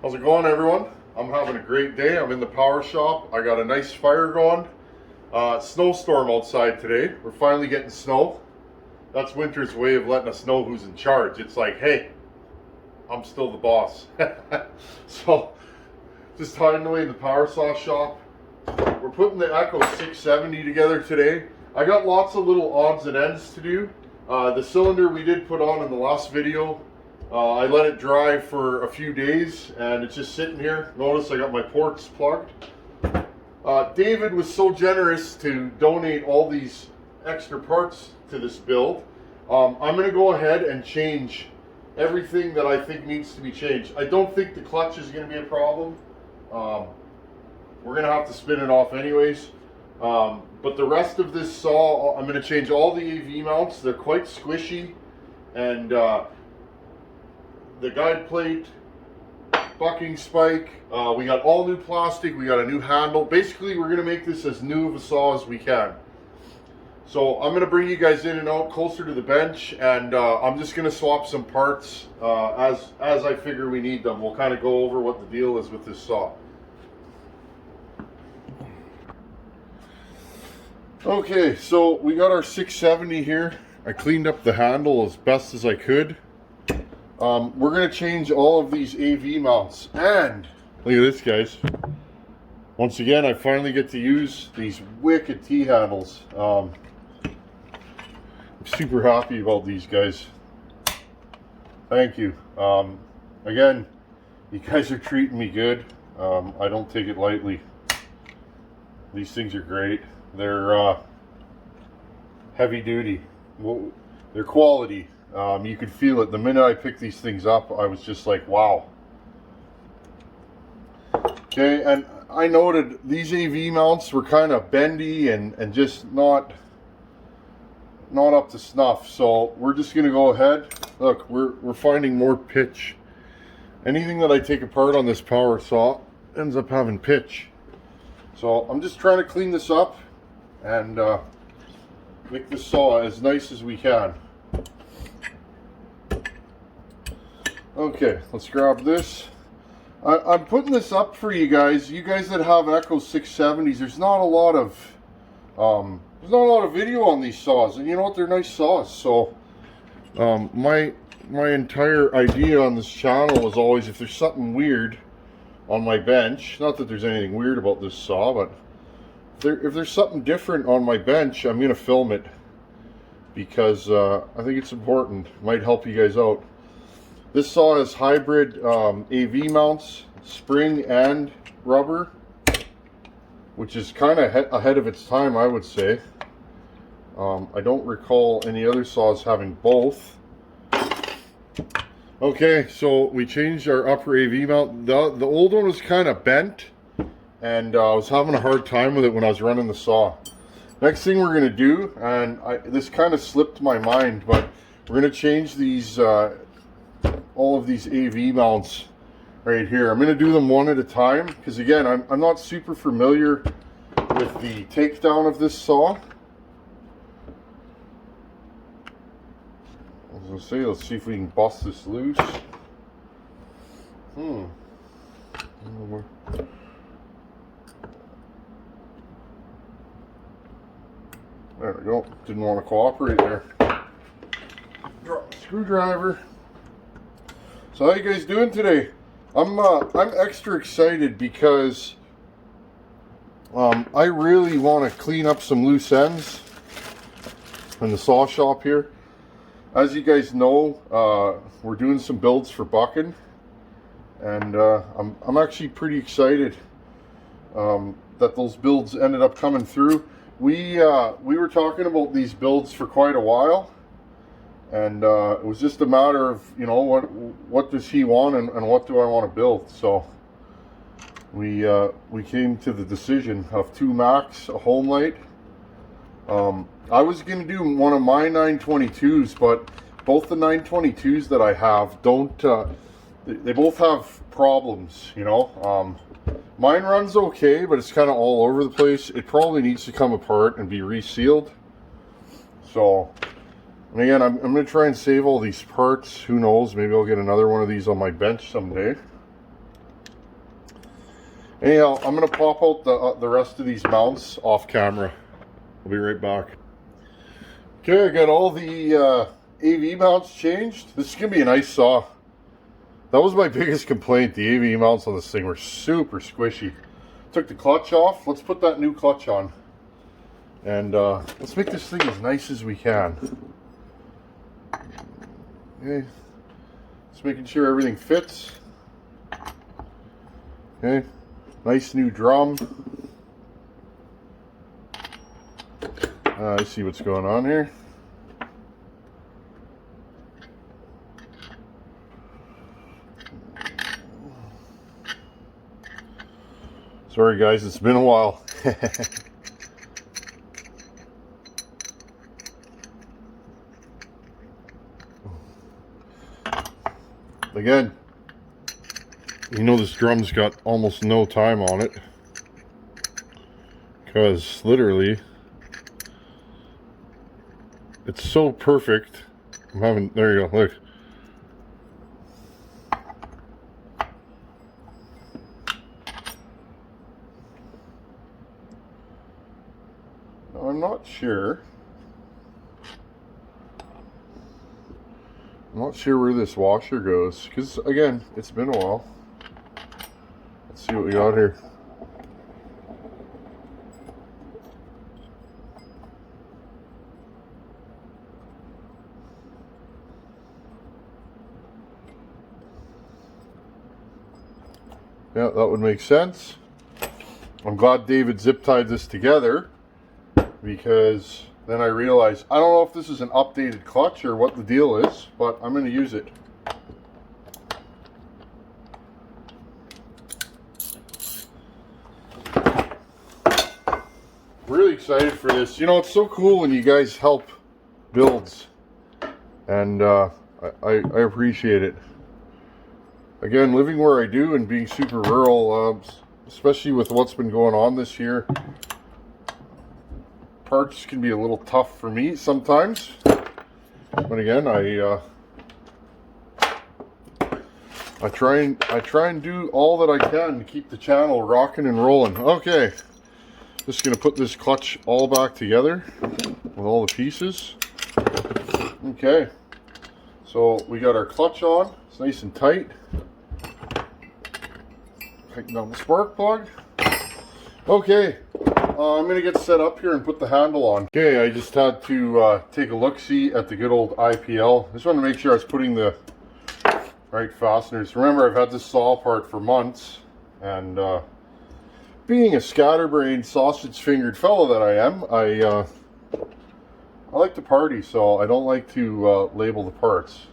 How's it going, everyone? I'm having a great day. I'm in the power shop. I got a nice fire going. Snowstorm outside today. We're finally getting snow. That's winter's way of letting us know who's in charge. It's like, hey, I'm still the boss. So, just hiding away in the power saw shop. We're putting the Echo 670 together today. I got lots of little odds and ends to do. The cylinder we did put on in the last video, I let it dry for a few days and it's just sitting here. Notice I got my ports plugged. David was so generous to donate all these extra parts to this build. I'm going to go ahead and change everything that I think needs to be changed. I don't think the clutch is going to be a problem. We're going to have to spin it off anyways. But the rest of this saw, I'm going to change all the AV mounts. They're quite squishy. And the guide plate, bucking spike, we got all new plastic, we got a new handle. Basically, we're going to make this as new of a saw as we can. So I'm going to bring you guys in and out closer to the bench, and I'm just going to swap some parts as I figure we need them. We'll kind of go over what the deal is with this saw. Okay, so we got our 670 here. I cleaned up the handle as best as I could. We're going to change all of these AV mounts, and look at this, guys. Once again, I finally get to use these wicked T-handles. I'm super happy about these guys. Thank you. Again, you guys are treating me good. I don't take it lightly. These things are great. They're heavy duty. Well, they're quality. You could feel it. The minute I picked these things up, I was just like, wow. Okay, and I noted these AV mounts were kind of bendy and just not up to snuff. So we're just going to go ahead. Look, we're finding more pitch. Anything that I take apart on this power saw ends up having pitch. So I'm just trying to clean this up and make this saw as nice as we can. Okay, let's grab this. I'm putting this up for you guys. You guys that have Echo 670s, there's not a lot of video on these saws, and you know what? They're nice saws. So my entire idea on this channel was always, if there's something weird on my bench, not that there's anything weird about this saw, but if there's something different on my bench, I'm gonna film it because I think it's important. It might help you guys out. This saw has hybrid AV mounts, spring and rubber, which is kind of ahead of its time, I would say. I don't recall any other saws having both. Okay, so we changed our upper AV mount. The old one was kind of bent, and I was having a hard time with it when I was running the saw. Next thing we're going to do, and this kind of slipped my mind, but we're going to change these all of these AV mounts right here. I'm going to do them one at a time because, again, I'm not super familiar with the takedown of this saw. As I say, let's see if we can bust this loose. There we go. Didn't want to cooperate there. Drop the screwdriver. So how you guys doing today? I'm extra excited because I really want to clean up some loose ends in the saw shop here. As you guys know, we're doing some builds for bucking, and I'm actually pretty excited that those builds ended up coming through. We were talking about these builds for quite a while, and it was just a matter of, you know, what does he want and what do I want to build. So we came to the decision of 2 Max, a home light. I was going to do one of my 922s, but both the 922s that I have don't, they both have problems, you know. Mine runs okay, but it's kind of all over the place. It probably needs to come apart and be resealed. So, and again, I'm going to try and save all these parts. Who knows, maybe I'll get another one of these on my bench someday. Anyhow, I'm going to pop out the rest of these mounts off camera. I'll be right back. Okay, I got all the AV mounts changed. This is going to be a nice saw. That was my biggest complaint. The AV mounts on this thing were super squishy. Took the clutch off. Let's put that new clutch on. And let's make this thing as nice as we can. Okay. Just making sure everything fits. Okay. Nice new drum. I see what's going on here. Sorry guys, it's been a while. Again, you know this drum's got almost no time on it, because literally it's so perfect. There you go, look. Now, I'm not sure where this washer goes, because again, it's been a while. Let's see what we got here. Yeah, that would make sense. I'm glad David zip tied this together, because then I realized, I don't know if this is an updated clutch or what the deal is, but I'm going to use it. Really excited for this. You know, it's so cool when you guys help builds, and I appreciate it. Again, living where I do and being super rural, especially with what's been going on this year, parts can be a little tough for me sometimes. But again, I try and do all that I can to keep the channel rocking and rolling. Okay, just gonna put this clutch all back together with all the pieces. Okay, so we got our clutch on. It's nice and tight. Tighten down the spark plug. Okay, I'm going to get set up here and put the handle on. Okay, I just had to take a look-see at the good old IPL. I just wanted to make sure I was putting the right fasteners. Remember, I've had this saw apart for months, and being a scatterbrained, sausage-fingered fellow that I am, I like to party, so I don't like to label the parts.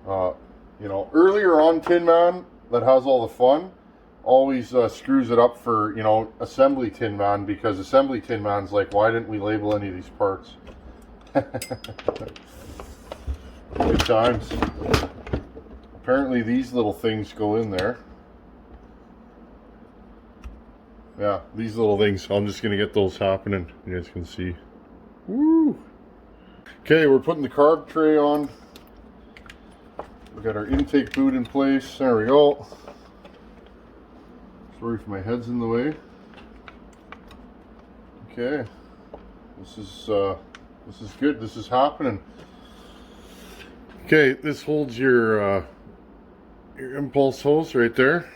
You know, earlier on Tin Man, that has all the fun, always screws it up for, you know, assembly Tin Man, because assembly Tin Man's like, why didn't we label any of these parts? Good times. Apparently these little things go in there. Yeah, these little things. I'm just going to get those happening. You guys can see. Woo! Okay, we're putting the carb tray on. We got our intake boot in place. There we go. Sorry if my head's in the way. Okay, this is good. This is happening. Okay, this holds your impulse hose right there.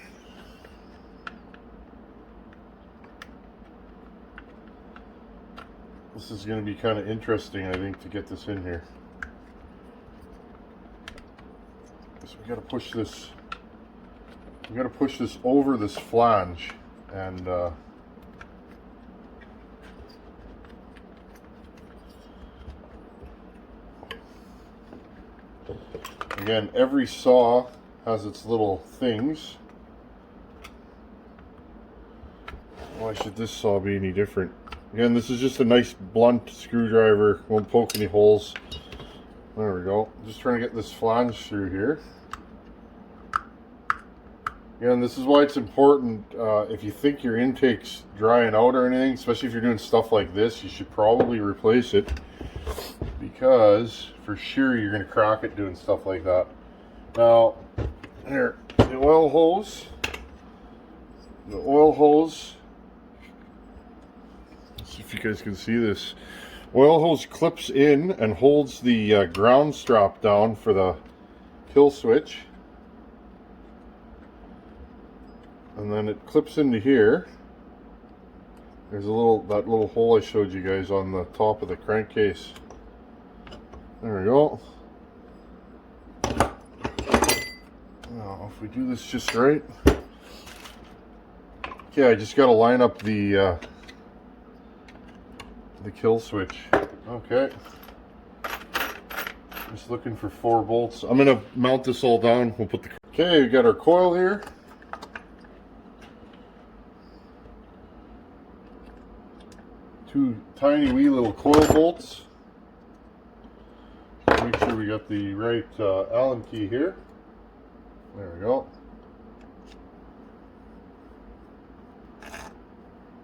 This is going to be kind of interesting, I think, to get this in here. So we got to push this. We got to push this over this flange, and again, every saw has its little things. Why should this saw be any different? Again, this is just a nice blunt screwdriver, won't poke any holes. There we go. Just trying to get this flange through here. Again, this is why it's important, if you think your intake's drying out or anything, especially if you're doing stuff like this, you should probably replace it, because for sure you're going to crack it doing stuff like that. Now, here, the oil hose. the oil hose. Let's see if you guys can see this. Oil hose clips in and holds the ground strap down for the kill switch. And then it clips into here. There's that little hole I showed you guys on the top of the crankcase. There we go. Now, if we do this just right. Okay, I just got to line up the kill switch. Okay. Just looking for 4 bolts. I'm gonna mount this all down. We'll put the. Okay, we got our coil here. 2 tiny wee little coil bolts. Make sure we got the right Allen key here. There we go.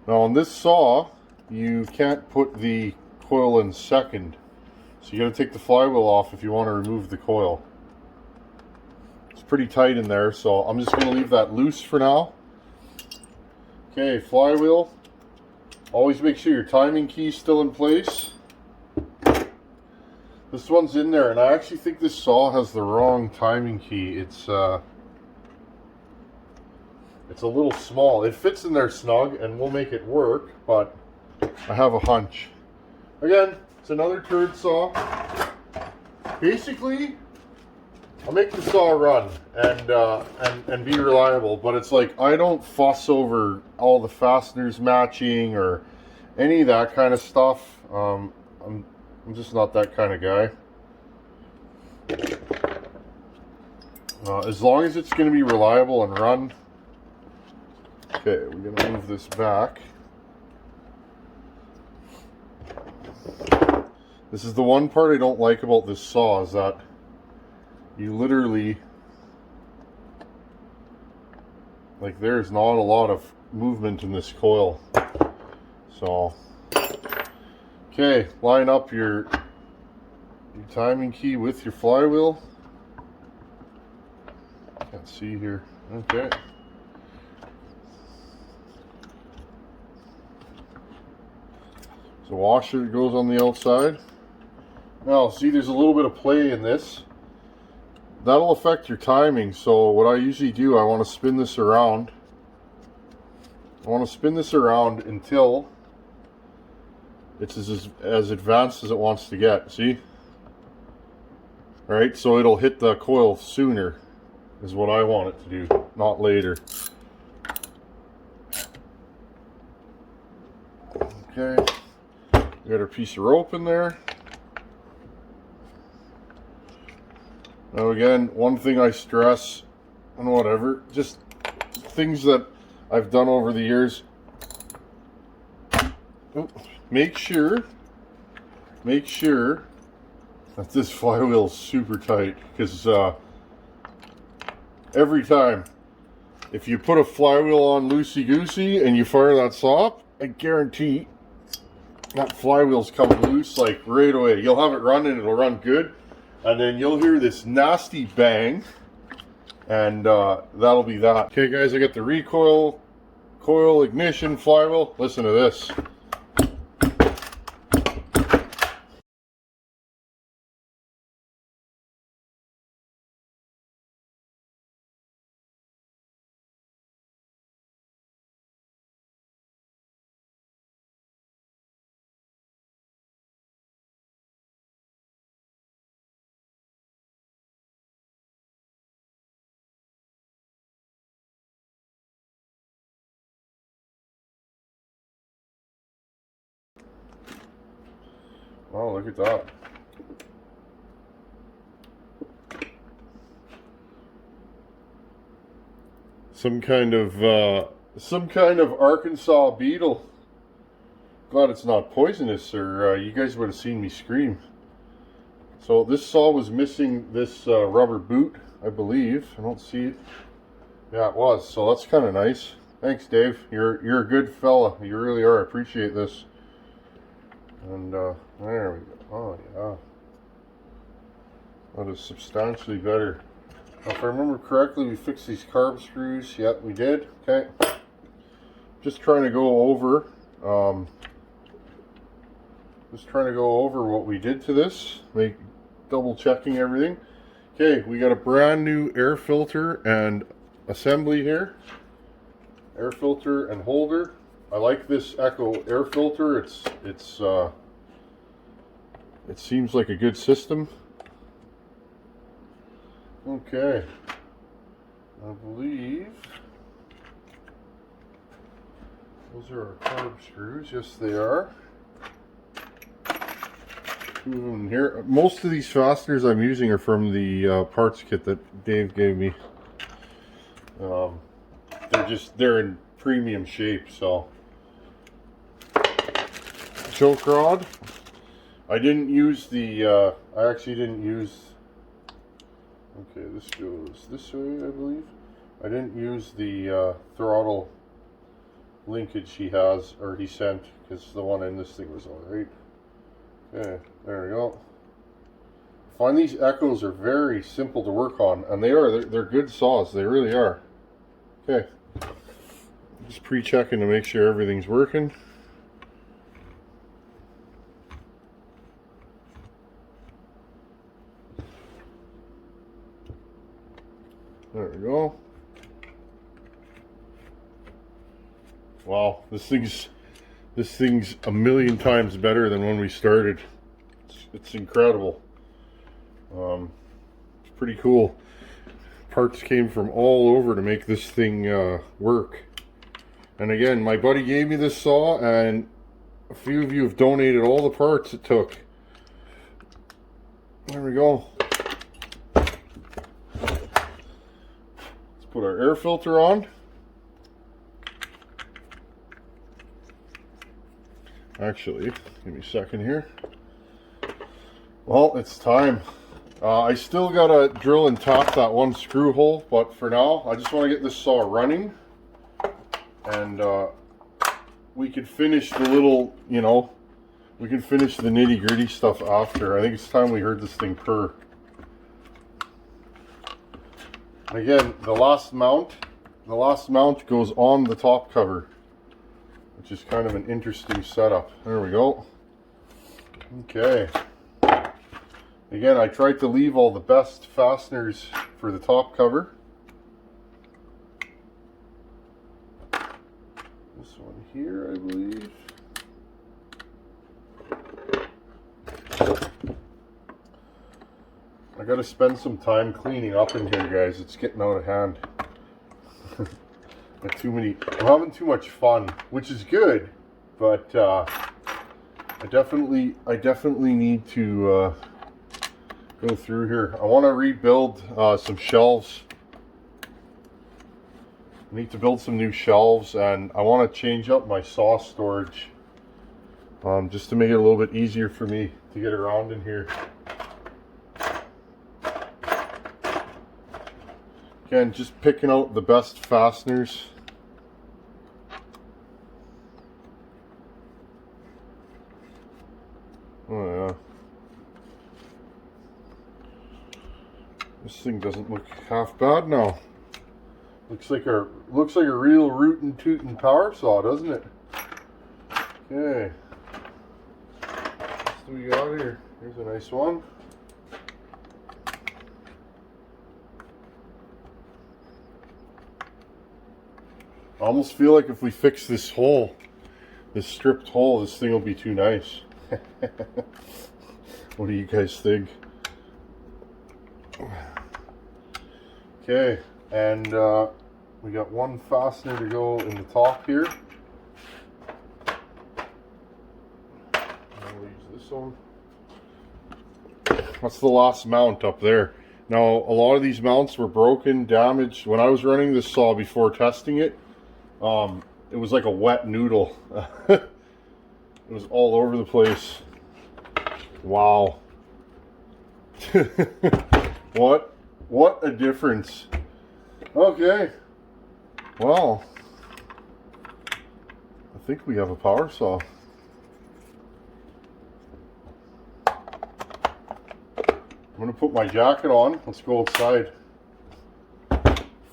Now on this saw, you can't put the coil in second. So you got to take the flywheel off if you want to remove the coil. It's pretty tight in there, so I'm just going to leave that loose for now. Okay, flywheel. Always make sure your timing key is still in place. This one's in there, and I actually think this saw has the wrong timing key. It's a little small. It fits in there snug, and we'll make it work, but I have a hunch. Again, it's another turd saw. Basically, I'll make the saw run and be reliable, but it's like I don't fuss over all the fasteners matching or any of that kind of stuff. I'm just not that kind of guy. As long as it's going to be reliable and run. Okay, we're going to move this back. This is the one part I don't like about this saw, is that you literally, like, there's not a lot of movement in this coil. So, okay, line up your timing key with your flywheel. Can't see here. Okay. So washer that goes on the outside. Now, see, there's a little bit of play in this. That'll affect your timing. So what I usually do, I want to spin this around. I want to spin this around until it's as advanced as it wants to get. See? Alright, so it'll hit the coil sooner, is what I want it to do, not later. Okay. We got our piece of rope in there. Now again, one thing I stress, and whatever, just things that I've done over the years. Make sure that this flywheel is super tight, because every time, if you put a flywheel on loosey-goosey and you fire that saw up, I guarantee that flywheel's coming loose like right away. You'll have it running, it'll run good, and then you'll hear this nasty bang, and that'll be that. Okay guys, I got the recoil, coil, ignition, flywheel. Listen to this. Oh, look at that. Some kind of Arkansas beetle. Glad it's not poisonous, or you guys would have seen me scream. So this saw was missing this rubber boot, I believe. I don't see it. Yeah, it was. So that's kind of nice. Thanks, Dave. You're a good fella. You really are. I appreciate this. And there we go. Oh yeah, that is substantially better. Now, if I remember correctly, we fixed these carb screws. Yep, we did. Okay. just trying to go over what we did to this, double checking everything. Okay, we got a brand new air filter and assembly here. Air filter and holder. I like this Echo air filter. It seems like a good system. Okay, I believe those are our carb screws. Yes, they are. Two of them here. Most of these fasteners I'm using are from the parts kit that Dave gave me. They're in premium shape. So, choke rod. I didn't use the. I actually didn't use. Okay, this goes this way, I believe. I didn't use the throttle linkage he has, or he sent, because the one in this thing was alright. Okay, there we go. I find these Echoes are very simple to work on, and they're good saws, they really are. Okay, just pre-checking to make sure everything's working. There we go. Wow, this thing's a million times better than when we started. It's incredible. It's pretty cool. Parts came from all over to make this thing work. And again, my buddy gave me this saw, and a few of you have donated all the parts it took. There we go. Put our air filter on. Actually, give me a second here. Well, it's time. I still gotta drill and tap that one screw hole, but for now, I just want to get this saw running, and we could finish the little, we can finish the nitty-gritty stuff after. I think it's time we heard this thing purr. Again, the last mount goes on the top cover, which is kind of an interesting setup. There we go. Okay. Again, I tried to leave all the best fasteners for the top cover. This one here, I believe. I gotta spend some time cleaning up in here, guys. It's getting out of hand. I'm having too much fun, which is good, but I definitely need to go through here. I want to rebuild some shelves. I need to build some new shelves, and I want to change up my saw storage, just to make it a little bit easier for me to get around in here. Again, just picking out the best fasteners. Oh yeah. This thing doesn't look half bad now. Looks like a real rootin' tootin' power saw, doesn't it? Okay. What do we got here? Here's a nice one. I almost feel like if we fix this hole, this stripped hole, this thing will be too nice. What do you guys think? Okay, and we got one fastener to go in the top here. I'll use this one. That's the last mount up there. Now, a lot of these mounts were broken, damaged. When I was running this saw before testing it, it was like a wet noodle. It was all over the place. Wow. What a difference. Okay. Well, I think we have a power saw. I'm gonna put my jacket on. Let's go outside.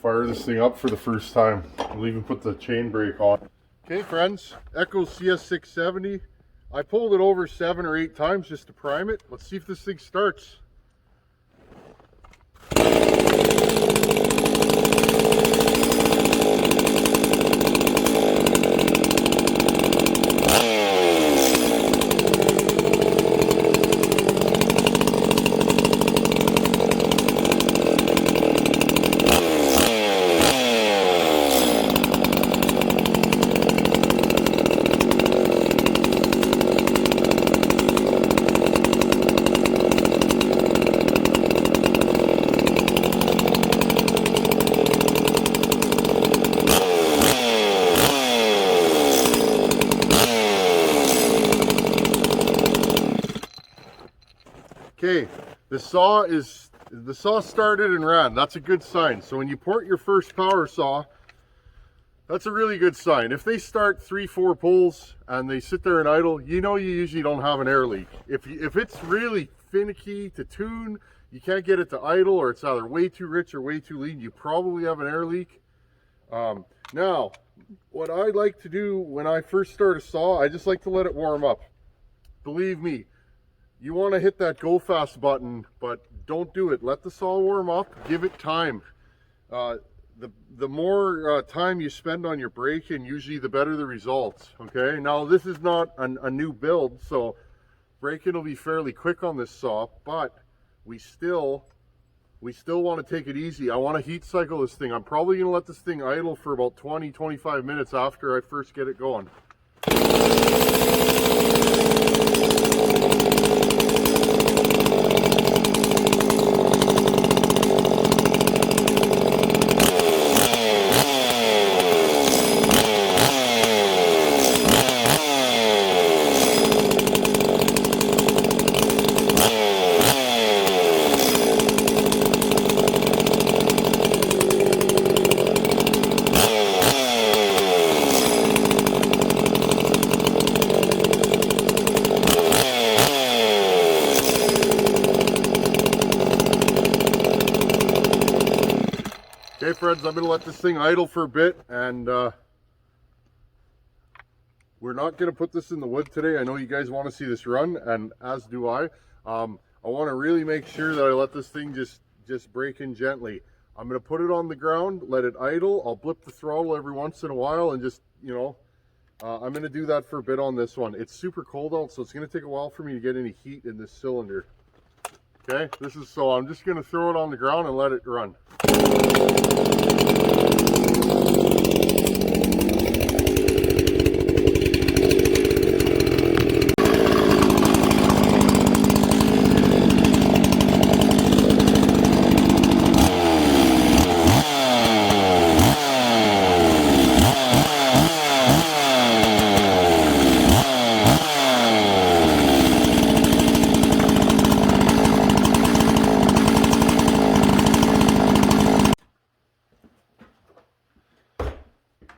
Fire this thing up for the first time. We'll even put the chain brake on. Okay friends, Echo CS670. I pulled it over 7 or 8 times just to prime it. Let's see if this thing starts. Okay, the saw started and ran. That's a good sign. So when you port your first power saw, that's a really good sign. If they start 3-4 pulls and they sit there and idle, you know you usually don't have an air leak. If it's really finicky to tune, you can't get it to idle, or it's either way too rich or way too lean, you probably have an air leak. Now, what I like to do when I first start a saw, I just like to let it warm up. Believe me, you want to hit that go fast button, but don't do it. Let the saw warm up, give it time. The more time you spend on your braking, usually the better the results. Okay, now this is not a new build, so braking will be fairly quick on this saw, but we still want to take it easy. I want to heat cycle this thing. I'm probably going to let this thing idle for about 20-25 minutes after I first get it going. Okay friends, I'm going to let this thing idle for a bit, and we're not going to put this in the wood today. I know you guys want to see this run, and as do I. I want to really make sure that I let this thing just break in gently. I'm going to put it on the ground, let it idle. I'll blip the throttle every once in a while, and just, you know, I'm going to do that for a bit on this one. It's super cold out, so it's going to take a while for me to get any heat in this cylinder. Okay, so I'm just going to throw it on the ground and let it run.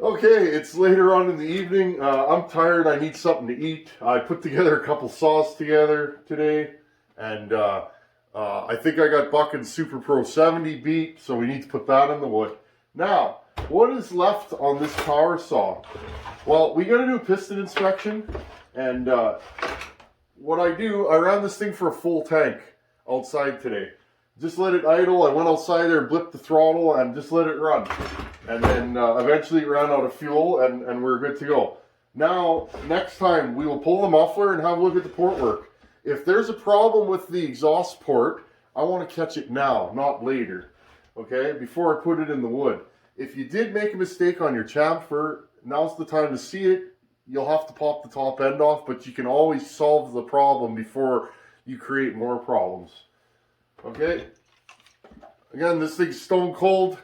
Okay, it's later on in the evening. I'm tired. I need something to eat. I put together a couple saws together today, and I think I got Buckin's Super Pro 70 beat, so we need to put that in the wood. Now, what is left on this power saw? Well, we got to do a piston inspection, and what I do, I ran this thing for a full tank outside today. Just let it idle. I went outside there, blipped the throttle, and just let it run. And then eventually it ran out of fuel, and we're good to go. Now, next time, we will pull the muffler and have a look at the port work. If there's a problem with the exhaust port, I want to catch it now, not later, okay, before I put it in the wood. If you did make a mistake on your chamfer, now's the time to see it. You'll have to pop the top end off, but you can always solve the problem before you create more problems. Okay, again, this thing's stone cold.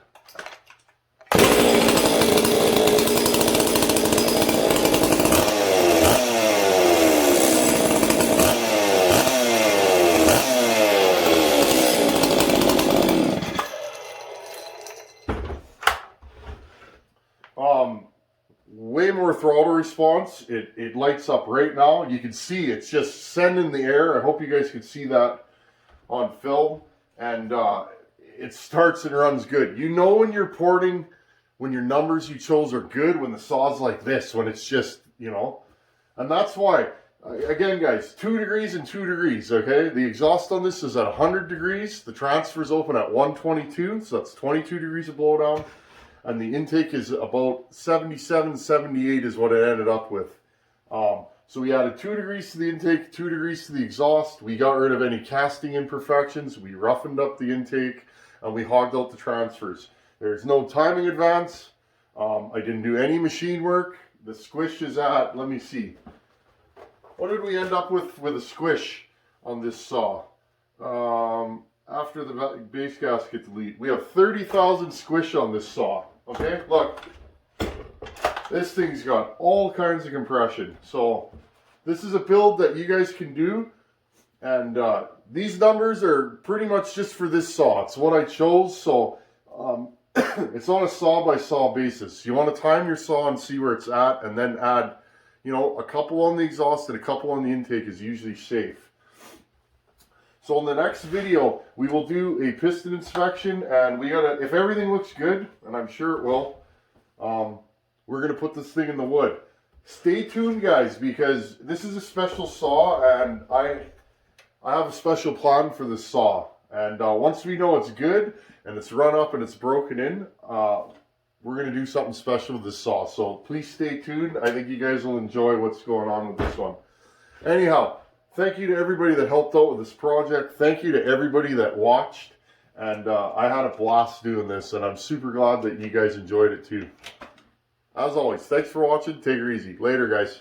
Way more throttle response. It lights up right now. You can see it's just sending the air. I hope you guys can see that on film. And it starts and runs good. You know when you're porting when your numbers you chose are good, when the saw's like this, when it's just, you know. And that's why, again guys, 2 degrees and 2 degrees, okay? The exhaust on this is at 100 degrees. The transfer's open at 122, so that's 22 degrees of blowdown. And the intake is about 77, 78 is what it ended up with. So we added 2 degrees to the intake, 2 degrees to the exhaust. We got rid of any casting imperfections. We roughened up the intake, and we hogged out the transfers. There's no timing advance. I didn't do any machine work. The squish is at, let me see. What did we end up with a squish on this saw? After the base gasket delete, we have 30,000 squish on this saw. Okay, look. This thing's got all kinds of compression. So this is a build that you guys can do. And these numbers are pretty much just for this saw. It's what I chose. So it's on a saw by saw basis. You want to time your saw and see where it's at, and then add, you know, a couple on the exhaust and a couple on the intake is usually safe. So in the next video, we will do a piston inspection, and we gotta, if everything looks good, and I'm sure it will, we're gonna put this thing in the wood. Stay tuned, guys, because this is a special saw, and I have a special plan for this saw. And once we know it's good, and it's run up and it's broken in, we're going to do something special with this saw. So please stay tuned. I think you guys will enjoy what's going on with this one. Anyhow, thank you to everybody that helped out with this project. Thank you to everybody that watched. And I had a blast doing this, and I'm super glad that you guys enjoyed it too. As always, thanks for watching. Take it easy. Later, guys.